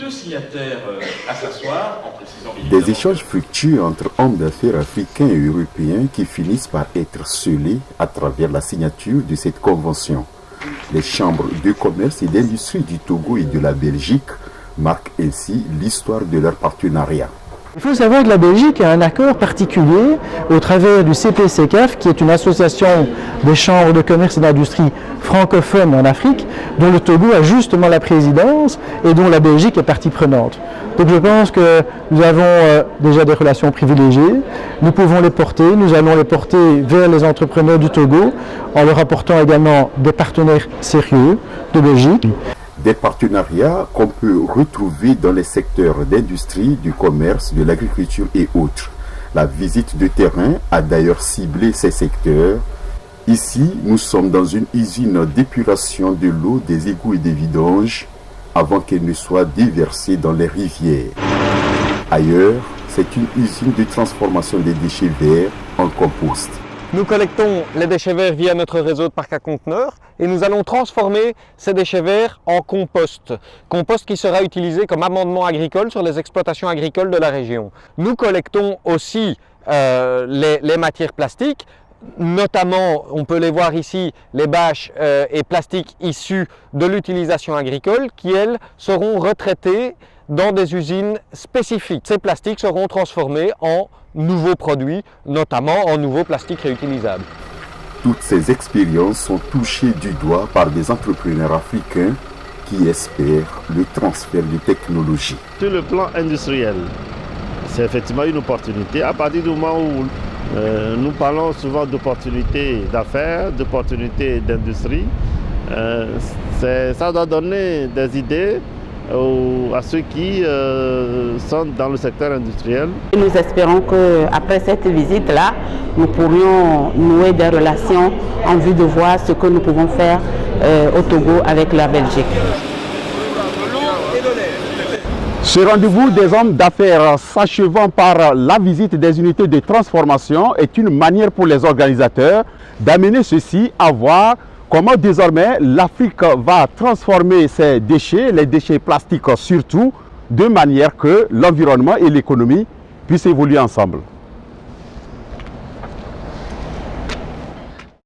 deux signataires à s'asseoir en précisant... Des échanges fructueux entre hommes d'affaires africains et européens qui finissent par être scellés à travers la signature de cette convention. Les chambres de commerce et d'industrie du Togo et de la Belgique marquent ainsi l'histoire de leur partenariat. Il faut savoir que la Belgique a un accord particulier au travers du CPCCAF, qui est une association des chambres de commerce et d'industrie francophones en Afrique, dont le Togo a justement la présidence et dont la Belgique est partie prenante. Donc je pense que nous avons déjà des relations privilégiées, nous pouvons les porter, nous allons les porter vers les entrepreneurs du Togo en leur apportant également des partenaires sérieux de Belgique. Des partenariats qu'on peut retrouver dans les secteurs d'industrie, du commerce, de l'agriculture et autres. La visite de terrain a d'ailleurs ciblé ces secteurs. Ici, nous sommes dans une usine d'épuration de l'eau des égouts et des vidanges avant qu'elle ne soit déversée dans les rivières. Ailleurs, c'est une usine de transformation des déchets verts en compost. Nous collectons les déchets verts via notre réseau de parcs à conteneurs et nous allons transformer ces déchets verts en compost. Compost qui sera utilisé comme amendement agricole sur les exploitations agricoles de la région. Nous collectons aussi les matières plastiques, notamment, on peut les voir ici, les bâches et plastiques issus de l'utilisation agricole qui, elles, seront retraitées dans des usines spécifiques. Ces plastiques seront transformés en nouveaux produits, notamment en nouveaux plastiques réutilisables. Toutes ces expériences sont touchées du doigt par des entrepreneurs africains qui espèrent le transfert de technologies. Sur le plan industriel, c'est effectivement une opportunité. À partir du moment où nous parlons souvent d'opportunités d'affaires, d'opportunités d'industrie, ça doit donner des idées à ceux qui sont dans le secteur industriel. Nous espérons qu'après cette visite-là, nous pourrions nouer des relations en vue de voir ce que nous pouvons faire au Togo avec la Belgique. Ce rendez-vous des hommes d'affaires s'achevant par la visite des unités de transformation est une manière pour les organisateurs d'amener ceux-ci à voir comment désormais l'Afrique va transformer ses déchets, les déchets plastiques surtout, de manière que l'environnement et l'économie puissent évoluer ensemble.